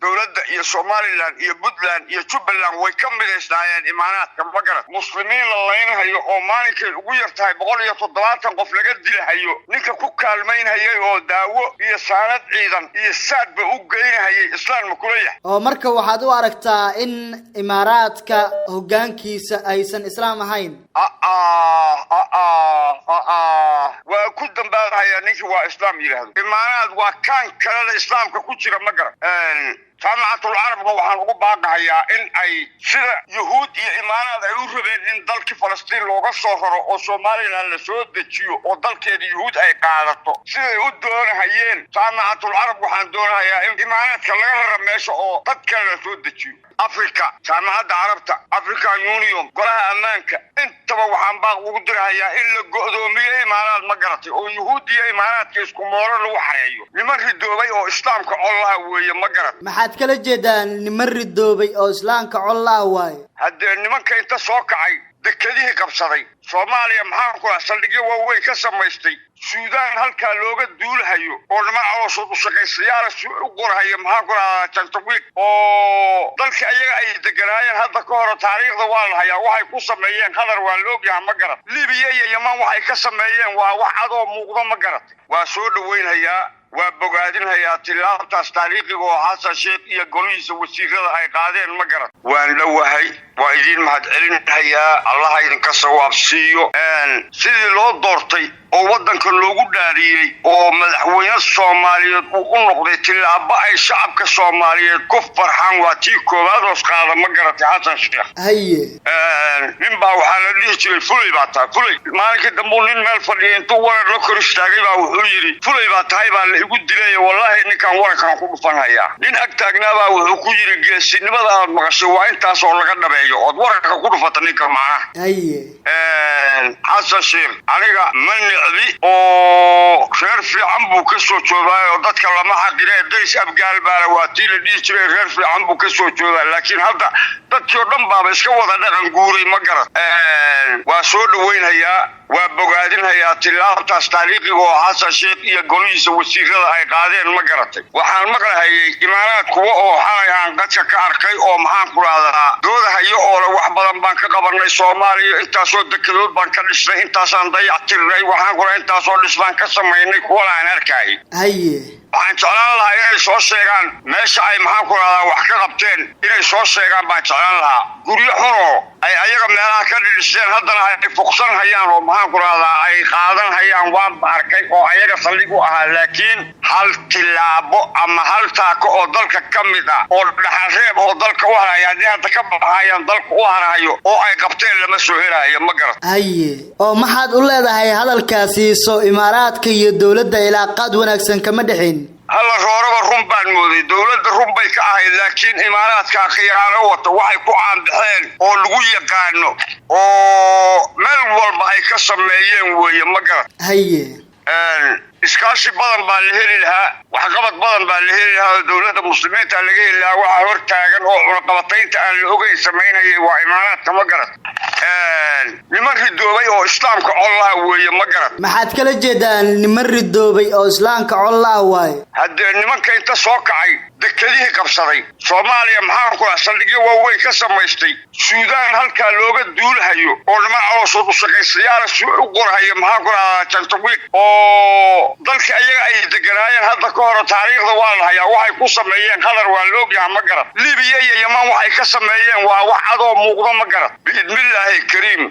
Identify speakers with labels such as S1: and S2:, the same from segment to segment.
S1: dowladda iyo Somaliland iyo Puntland iyo Jubaland way ka mideysnaayeen imaanaadka magarat muslimiin la leenayo oo maalinkay ugu yartahay 170 qof laga dilahayo ninka ku kaalmeynayay oo daawo iyo saanad ciidan iyo saadba u geynayay islaamka kuleeyahay
S2: oo marka waxaad u aragtaa in imaaraadka hoggaankiisa aysan islaam ahayn
S1: waa ku dambaabaya ninki waa islaam yiraahdo imaanaad waa kaan kala islaamka ku jira magarat جامعة العرب waxaan ugu baaqayaa in ay sida yahuud iyo imaanaad ay u rabeen in dalka Falastiin looga soo raro oo Soomaaliland la soo dejiyo oo dalkeeda yahuud ay qaadato siday u doonayeen جامعة العرب waxaan doonayaa in imaanaadka laga raro meesha oo dadka la soo dejiyo Afrika جامعة عربta African Union golaha amaanka intaba waxaan baaq ugu dirayaa in la go'doomiyo imaanaad ma garatay oo yahuud iyo imaanaadka isku mooro lagu xareeyo niman ridoobay oo islaamka Allah weeye ma garat
S2: maxaad kala jeedaan niman ridoobay oo islaamka Allah waay
S1: haddii nimanka inta soo kacay dekadii qabsaday Soomaaliya maxaa ku saldhigyo waaweyn ka samaystay Suudaan halka looga duulahayo oo dhamac oo u shaqeeyayaal u qorhayo maxaa ku Tantawiq oo dalka ayaga ay deganaayeen hadda ka hor taariikhda waa la hayaa waxay ku sameeyeen qadar waa loo yahay ma garat Libiya iyo Yemen waxay ka sameeyeen waa wax cad oo muuqda ma garat waa soo dhaweynaya وبقادينها تلاقي تاريخي وحصل شيء يقوليس وسيرة هاي قادين ما قرأ وان لوهي وإذن ما هتعلنها يا الله يدنك الصواب سيو ان سيدي لو دورتي oo wadanka loogu dhaariyay oo madaxweynaha Soomaaliyeed uu noqday tilaabo ay shacabka Soomaaliyeed ku farxaan waa tii koowaad oo qaada ma garatay Xasan Sheekh
S2: haye
S1: nin baa waxa la dhihi jiray fulay baa taa fulay maalinka dambe nin meel fadhiyo intuu warar la kor istaagay baa wuxuu yiri fulay baa tahay baa la igu dilay wallahi ninkan warankan ku dhufanaya nin ag taagnaa baa wuxuu ku yiri geesinimada aad maqashay waa intaas oo laga dhabeeyo oo waranka ku dhufata ninka macnaha
S2: haye
S1: Xasan Sheekh aniga man oo reer fiican buu ka soo joogay oo dadka lama xaqirey days abgaal baa waatii la dhigi jiray reer fiican buu ka soo joogay laakiin hadda dadkii oo dhan baa iska wada dhaqan guuray ma garat waa soo dhaweynaya waa bogaadinaya tilaabta taariikhiga oo Xasan Sheekh iyo golihiisa wasiirada ay qaadeen ma garatay waxaan maqlaayay imaanaad kuwa oo xalay aan qadka ka arkay oo maxaan ku raadaa doodahayo oo wax badan baan ka qabanay Soomaaliya intaas oo dekedood baan ka dhisnay intaas aan dayactirnay waxaan ku intaas oo dhismaan ka sameynay kuwa aan arkay
S2: haye
S1: waxaan jeclaan lahaa inay soo sheegaan meesha ay maxaan ku raadaan wax ka qabteen inay soo sheegaan baan jeclaan lahaa guryo xuno ay ayaga meelaha ka dhiseen haddana ay fuqsan hayaan oo maxaan ku raadaan ay qaadan hayaan waan arkay oo ayaga saldhig u ahaa laakiin hal tilaabo ama hal taako oo dalka ka mid ah oo dhaxalreeb oo dalka u haraya hadda ka baxayaan dalka u harayo oo ay qabteen lama soo helayo ma garat
S2: haye oo maxaad u leedahay hadalkaasi soo imaaraadka iyo dawladda ilaaqad wanaagsan kama dhixin
S1: هلا روره رمبان مودي دولة رمبي كاهي لكن إمارات كاخيانة waxay ku caanbixeen oo lagu yaqaano oo meel walba ay ka sameeyeen weeye ma garat
S2: haye
S1: iskaashi badan baa la heli lahaa wax qabad badan baa la heli lahaa dawladda muslimiinta laga heli lahaa waxa hor taagan oo cunaqabataynta aan la ogeyn sameynayay waa imaaraadka ma garat niman ridoobay oo islaamka Allah weeye ma garat
S2: maxaad kala jeedaan niman ridoobay oo islaamka Allah waay
S1: haddii nimanka inta soo kacay dekadii qabsaday Soomaaliya maxaa ku saldhigyo waaweyn ka samaystay Suudaan halka looga duulahayo oo dhamac oo u shaqeeyayaal u qorhayo maxaa ku Tantawiq oo dalka ayaga ay deganaayeen hadda ka hor taariikhda waa la hayaa waxay ku sameeyeen qadar waa loo yahay ma garat Libiya iyo Yemen waxay ka sameeyeen waa wax cad oo muuqda ma garat bismillaahi kariim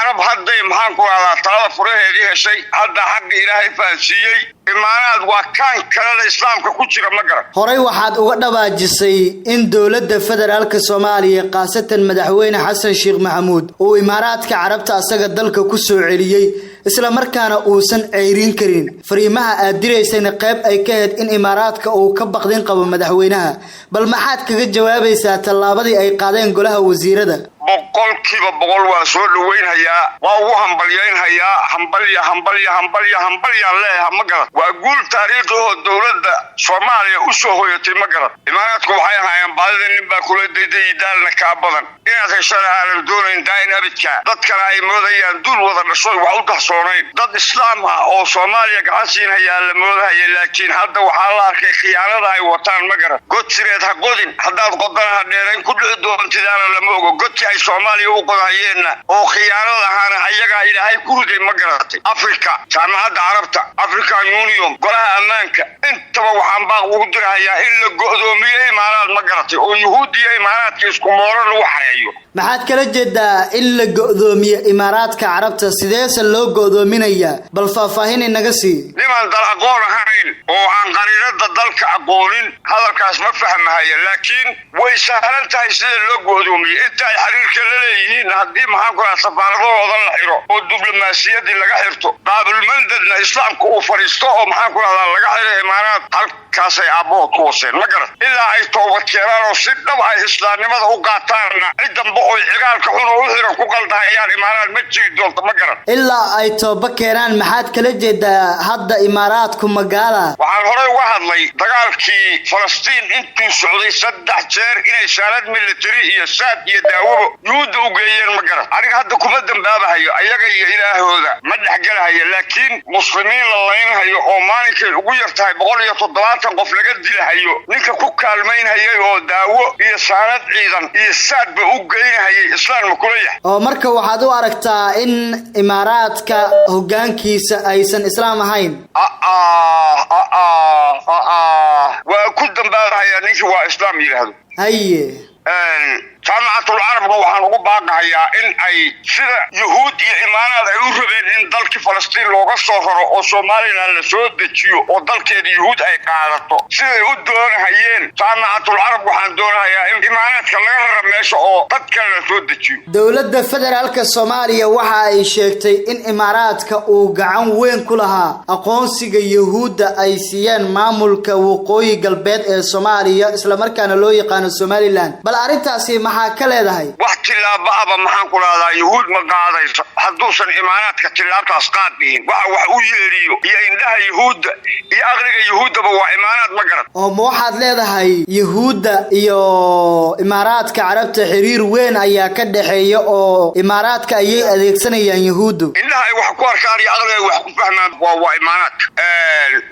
S1: arab hadda maxaan ku raadaa talada furaheedii heshay hadda xaq Ilaahay faansiiyay imaanaad waa kaan kala islaamka ku jira ma garat
S2: horay waxaad uga dhawaajisay in dawladda federaalka Soomaaliya qaasatan madaxweyne Xasan Sheekh Maxamuud oo imaaraadka carabta asaga dalka ku soo celiyay isla markaana uusan ceyrin karin fariimaha aad direysayna qayb ay ka ahayd in imaaraadka uu ka baqdin qabo madaxweynaha bal maxaad kaga jawaabaysaa tallaabadii ay qaadeen golaha wasiirada
S1: boqolkiiba boqol waa soo dhaweynaya waa ugu hambalyeynaya hambalya leeyahay ma garat waa guul taariikhi oo dawladda Soomaaliya u soo hoyatay ma garat imaaraadku waxay ahaayeen baadida nin baa kula dayday daalna ka badan inaad heshaan aan doonayn daain abidka dadkana ay moodayaan dul wada dhashay wax u qarsoonayn dad islaam ah oo Soomaaliya gacan siinaya la moodaya laakiin hadda waxaa la arkay khiyaanada ay wataan ma garan godsireed ha qodin haddaad qodanaha dheerayn ku dhici doontidaana lama ogo godki ay Soomaaliya u qodayeenna oo khiyaanada ahana ayaga ilaahay ku riday ma garatay Afrika jaamacadda Carabta African Union golaha ammaanka intaba waxaan baa ugu dirayaa in la go'doomiyo imaaraad ma garatay oo Yahuudiya imaaraadka isku mooro lagu xareeyo
S2: maxaad kala jeedaa in la go'doomiyo imaaraadka Carabta sideese loo go'doominayaa bal faahfaahin inaga sii
S1: niman dal aqoon ahayn oo aan qariirada dalka aqoonin hadalkaas ma fahmayo laakiin way sahlan tahay sida loo go'doomiyo inta ay xiriirka la leeyihiin haddii maxaan ku raacay safaaradooda la xiro oo diblomaasiyadii laga xirto qaabul mandadna islaamku uu fariisto oo maxaan ku raacay laga xiro imaaraad halkaasay aabood ku waseen ma garan ilaa ay toobad keenaan oo si dhab ay islaamnimada u qaataanna ciidan boqoy cigaalka xun oo u xiran ku qaldahayaan imaaraad ma jiri doonto ma garan
S2: ilaa ay toobad keenaan maxaad kala jeedaa hadda imaaraadku magaala
S1: waxaan hore uga hadlay dagaalkii Falastiin intuu socday 3 jeer inay shaalad military iyo saad iyo daawado yuhuud u geeyeen ma garan aniga hadda kuma dambaabahayo ayaga iyo ilaahooda ma dhaxgalahayo laakiin muslimiin la leeyahay oo maalinkay ugu yartahay 170 qof laga dilahayo ninka ku kaalmeynayay oo daawo iyo shaalad ciidan iyo saadba u geeyay islaam kulaya
S2: oo marka waxaad u aragtaa in imaaraadka hoggaankiisa aysan islaam ahayn
S1: waa ku dambaabaya ninkii waa islaam yiraahdo
S2: haye
S1: jaamacatul carabna waxaan ugu baaqayaa in ay sida Yahuud iyo imaanaad ay u rabeen in dalkii Falastiin looga soo raro oo Soomaaliland la soo dejiyo oo dalkeeda Yahuud ay qaadato siday u doonayeen jaamacatul carab waxaan doonayaa in imaanaadka laga raro meesha oo dadka la soo dejiyo
S2: dawladda federaalka Soomaaliya waxa ay sheegtay in imaaraadka uu gacan weyn ku lahaa aqoonsiga Yahuudda ay siiyeen maamulka waqooyi galbeed ee Soomaaliya isla markaana loo yaqaan Somaliland bal arintaasi maxaa ka leedahay
S1: wax tilaabo aba maxaan ku raadaan Yahuud ma qaadayso hadduusan imaanaadka tilaabtaas qaadin waxa uu yeeriyo iyo indhaha Yahuudda iyo aqriga Yahuudaba waa imaanaad ma garan
S2: oo waxaad leedahay Yahuudda iyo imaaraadka Carabta xiriir weyn ayaa ka dhaxeeya oo imaaraadka ay adeegsanayaan Yahuuddu
S1: indhaha ay wax ku arkaan iyo aqriga wax ku fahmaan waa imaanaad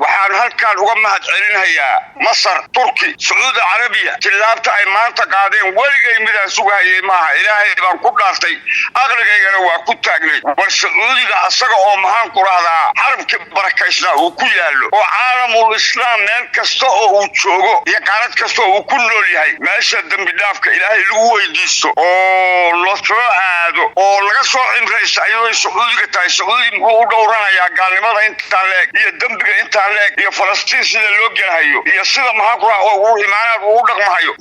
S1: waxaan halkaan uga mahad celinayaa Masar Turki Sacuudi Carabiya tilaabta ay maanta qaadeen waligay midaan sugayay maaha ilaahay baan ku dhaartay aqligaygana waa ku taagnay war Sacuudiga asaga oo maxaan ku raahdaa xarabka barakaysna uu ku yaalo oo caalamul islaam meel kasta oo uu joogo iyo qaarad kasta oo uu ku nool yahay meesha dambi dhaafka ilaahay lagu weydiisto oo la soo aado oo laga soo cimraysa ayuu Sacuudiga tahay Sacuudi muxuu u dhowranayaa gaalnimada inta leeg iyo dambiga inta leeg iyo Falastiin sida loo galayo iyo sida maxaan ku raahdaa uu imaanaad uu dhaqmayo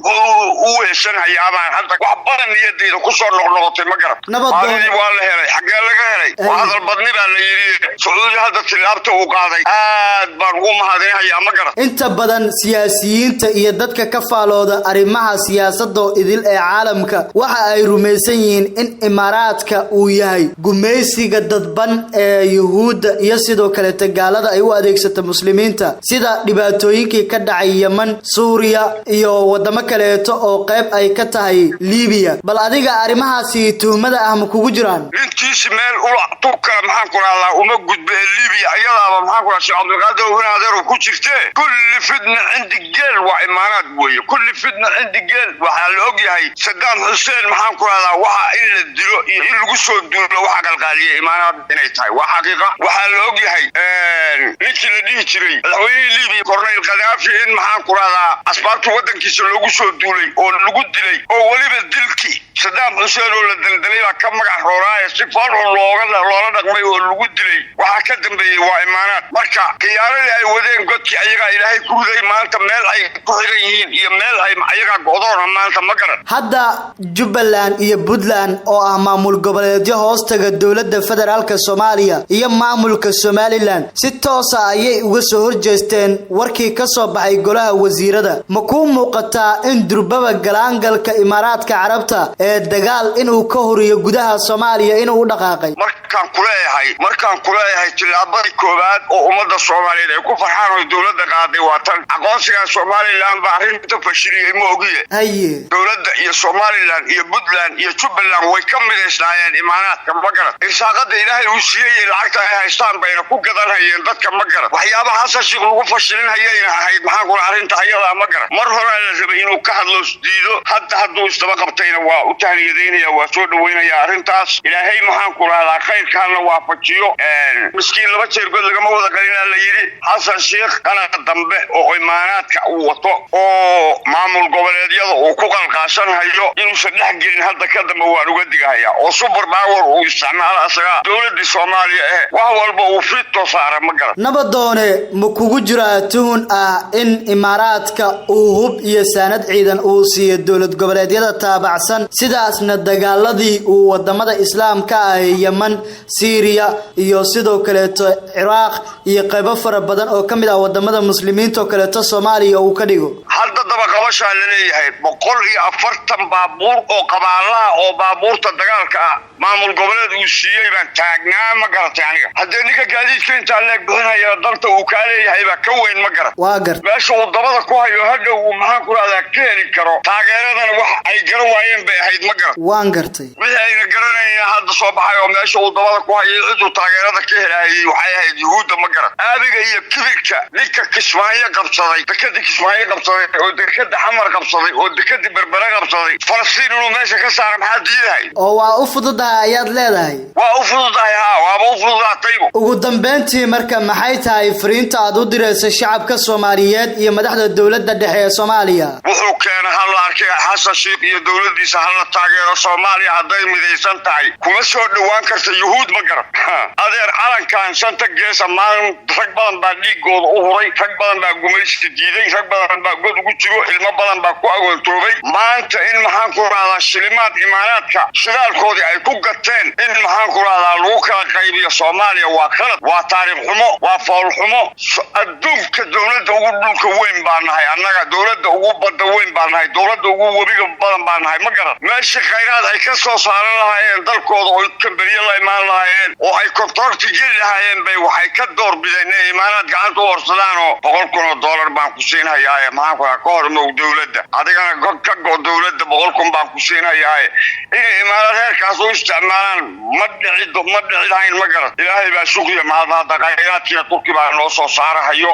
S1: uu heesan hayaan hadda wax badan niyadeyda ku soo noqnoqotay ma garab nabadii waa la helay xagee laga helay hadal badni baa la yiri Sacuudi hadda tilaabta uu qaaday aad baan ugu mahadinayaa ma garab
S2: inta badan siyaasiyiinta iyo dadka ka faalooda arrimaha siyaasadda idil ee caalamka waxa ay rumaysan yihiin in imaaraadka uu yahay gumeysiga dadban ee Yahuudda iyo sidoo kale tagaalada ay u adeegsato muslimiinta sida dhibaatooyinkii ka dhacay Yemen Suuriya iyo wadamo kale oo qayb ay ka tahay Liibiya bal adiga arrimahaasi tuhmada ah ma kugu jiraan
S1: intiisi meel u tuka maxaan ku raadaa uma gudbay Liibiya ayadaaba maxaan ku raadsaa Cabdulqaadir Wanaadeer ku jirtay kulli fidna cindi geel waa imaanaad weeye kulli fidna cindi geel waxa la og yahay Saddam Hussein maxaan ku raadaa waxa in la dilo iyo in lagu soo duulo waxa qalqaaliye imaanaad inay tahay waa xaqiiqa waxa la og yahay ninkii la dhihi jiray madaxweynihii Liibiya Cornel Gaddafi in maxaan ku raadaa asbaabta wadankiisa loogu soo duulay oo lagu dilay oo waliba dilkii Saddam Hussein oo la daldalay ka magac rooraay si farxo loola dhaqmay oo lagu dilay waxa ka dambeeyay waa imaanaad marka qiyaaradii ay wadeen godkii ayaga ilaahay ku riday maanta meel ay ku xiran yihiin iyo meel ay ayaga go'doon maanta ma garan
S2: hadda Jubbaland iyo Puntland oo ah maamul goboleedyo hoostaga dawladda federaalka Soomaaliya iyo maamulka Somaliland si toos ah ayay uga soo horjeesteen warkii ka soo baxay golaha wasiirada ma ku muuqataa in durbaba galaangalka imaaraadka imaaraadka carabta ee dagaal inuu ka horiyo gudaha Soomaaliya inuu u dhaqaaqay
S1: markaan ku leeyahay tilaabadii koowaad oo ummadda Soomaaliyeed ay ku farxaan oo dawladda qaaday waa tan aqoonsiga Soomaaliland baa arrinta fashiliyay ma ogiye dawladda iyo Soomaaliland iyo Puntland iyo Jubaland way ka mideysnaayeen imaaraadka ma garan irsaaqada Ilaahay uu siiyay lacagta ay haystaan bayna ku gadanayeen dadka ma garan waxyaabaha xasaasiga lagu fashilinayayna ahayd maxaan ku arrinta ayada ma garan mar hore la rabay inuu ka hadlo diido hadduu isdaba qabtayna waa u tahniyadaynaya waa soo dhaweynaya arrintaas Ilaahay maxaan ku raadaa khayrkaana waafajiyo miskiin laba jeer god lagama wada qalina la yiri Xasan Sheekh kana dambe oo imaaraadka uu wato oo maamul goboleedyada uu ku qalqaashanayo inuu saddex gelin hadda ka dambe waan uga digaya oo super power uu isticmaalo asaga dawladda Soomaaliya wax walba uu fito saara ma garan
S2: nabadoone ma kugu jira tuhun in imaaraadka uu hub iyo sanad ciidan uu siiyo dawlad goboleedyada taabacsan sidaasna dagaaladii uu wadamada islaamka ah Yemen Syria iyo sidoo kale Iraq iyo qaybo fara badan oo kamid ah wadamada muslimiinta oo kale Soomaaliya uu ka dhigo
S1: hadda daba qabasha la leeyahay 140 baabuur oo qabaalaha oo baabuurta dagaalka ah maamul goboleed uu siiyay baan taagnaa ma garatay aniga hadda ninka gaadiidka inta leeg bixinaya dalta uu ka leeyahay ba ka weyn ma garat
S2: waa gar
S1: meesha uu dabada ku hayo hadda uu maxaan ku raadaa ka heli karo taageeradan wax ay garan waayeen bay ahayd ma garat
S2: waan gartay
S1: wixii ay garanayeen hadda soo baxay oo meesha uu dabada ku hayo ciduu taageerada ka helayay waxay ahayd yuhuudda ma garat aabiga iyo kibirka ninka Kismaayo qabsaday dekada Kismaayo qabsaday oo dekada Xamar qabsaday oo dekada Berbera qabsaday Falastiin inuu meesha ka saaray maxaa diiday
S2: oo waa u fududahay ayaad leedahay
S1: waa u fududahay waa u fududahay
S2: ugu dambeyntii marka maxay tahay fariinta aad u dirayso shacabka Soomaaliyeed iyo madaxda dawladda dhexe ee Soomaaliya
S1: wuxuu keenay hal arkay Xasan Sheekh iyo dawladdiisa hal taageero Soomaaliya haday midaysan tahay kuma soo dhawaan karto yuhuud ma garan adeer calankan shanta gees amaan rag badan baa dhiigooda u huray rag badan baa gumaysta diiday rag badan baa god ugu jiro ilmo badan baa ku agoontoobay maanta in maxaan ku raadaa shilimaad imaaraadka shidaalkoodii ay ku gateen in maxaan ku raadaa lagu kala qaybiyo Soomaaliya waa khalad waa taariikh xumo waa fool xumo adduunka dawladda ugu dhulka weyn baan nahay annaga dawladda ugu badda weyn baan nahay dawladda ugu webiga badan baan nahay ma garan meeshii khayraad ay ka soo saaran lahaayeen dalkooda oo kambariyo la imaan lahaayeen oo ay kontorti geli lahaayeen bay waxay ka door bideen inay imaaraad gacanta u horsadaan oo $100,000 baan ku siinayaa maxaan ku ka hormow dawladda adigana ka go dawladda $100,000 baan ku siinayaa inay imaaraad heerkaas u isticmaalaan ma dhicidayn ma garan ilaahay baa shukriya maada khayraadkiina Turki baa noo soo saarahayo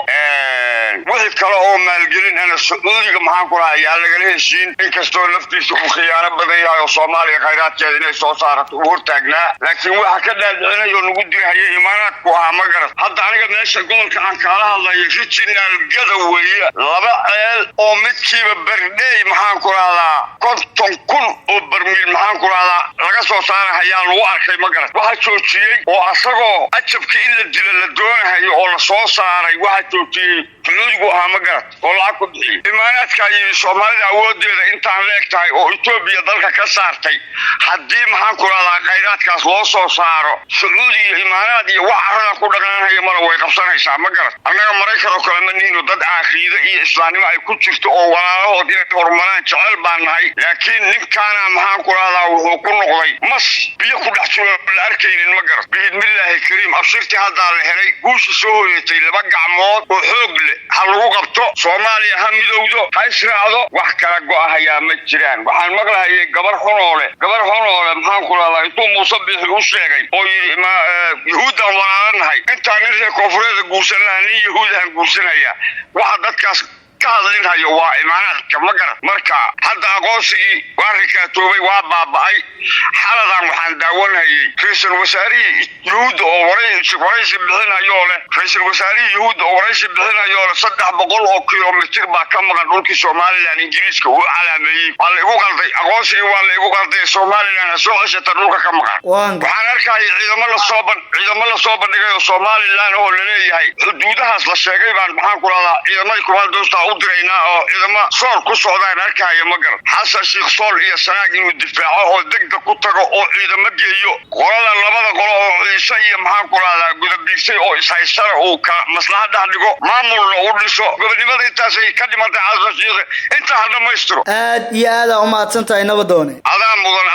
S1: wixii kale oo maalgelin ana Sacuudiga maxaan ku raayaa laga heshiin inkastoo naftiisa uu khiyaano badan yahay oo Soomaaliya khayraadkeeda inay soo saarato u hortaagnaa laakiin waxa ka dhaadhicinayo nagu dirahayay imaaraadku ma garan hadda aniga meesha gobolka aan kala hadlayo regional Gadaweeye laba ceel oo midkiiba bardey maxaan ku raadaa 50,000 oo barmiil maxaan ku raadaa laga soo saarahayaa lagu arkay ma garan waxa joojiyay oo asagoo ajabkii in la dilo la doonayo oo la soo saaray waxa joojiyay Sacuudigu ma garan oo lacag ku bixiyay imaaraadka iyo Soomaalida awoodeeda intaan leegtahay oo Itoobiya dalka ka saartay haddii maxaan ku raadaa khayraadkaas loo soo saaro Sacuudiga iyo imaaraad iyo wax arada ku dhaqanaya mar way qabsanaysaa ma garan annaga Mareykan oo kale ma nihiin dad aakhida iyo islaamnimo ay ku jirto oo walaalahood inay horumaraan jecel baan nahay laakiin ninkaana maxaan ku raadaa wuxuu ku noqday mas biyo ku dhex jiro la arkaynin ma garan bismillaahi kariim abshirti hadda la helay guushi soo hoyatay laba gacmood oo xoog leh hal lagu qabto Soomaaliya ha midowdo ha israacdo wax kala go'ahaya ma jiraan waxaan maqlaayay gabar xunoole maxaan ku raadaa intuu Muuse bixi u sheegay oo yuhuudda walaalahay inta nin koonfureed guursanaa nin yuhuudan guursanaya waxa dadkaas ka hadlinhayo waa imaaraadka ma garan marka hadda aqoonsigii waa rikaatoobay waa baaba'ay xaladan waxaan daawanayay ra'iisul wasaarihii yuhuudda oo waraysi bixinayo leh ra'iisul wasaarihii yuhuudda oo waraysi bixinayo leh 300 oo kiiloomitir baa ka maqan dhulkii Soomaaliland Ingiriiska uu calaameeyay waa la igu qalday aqoonsigii waa la igu qalday Soomaaliland soo ceshata dhulka ka maqan waxaan arkay ciidamo la soo bandhigay Soomaaliland oo la leeyahay xuduudahaas la sheegay baan maxaan ku raadaa ciidamada kumaal doosta u diraynaa oo ciidamo sool ku socdaan arkaya ma garan xasan sheekh sool iyo sanaag inuu difaaco oo degdeg ku tago oo ciidamo geeyo qolada labada qolo oo ciise iyo maxaan ku raahdaa gudabiisay oo ishaysana uu ka maslaxa dhex dhigo maamulna uu dhiso gobonimada intaasay ka dhimantay xasan sheekh inta ha dhammaystiro
S2: aad iyo aad u mahadsantahay nabadoone
S1: adaa mudan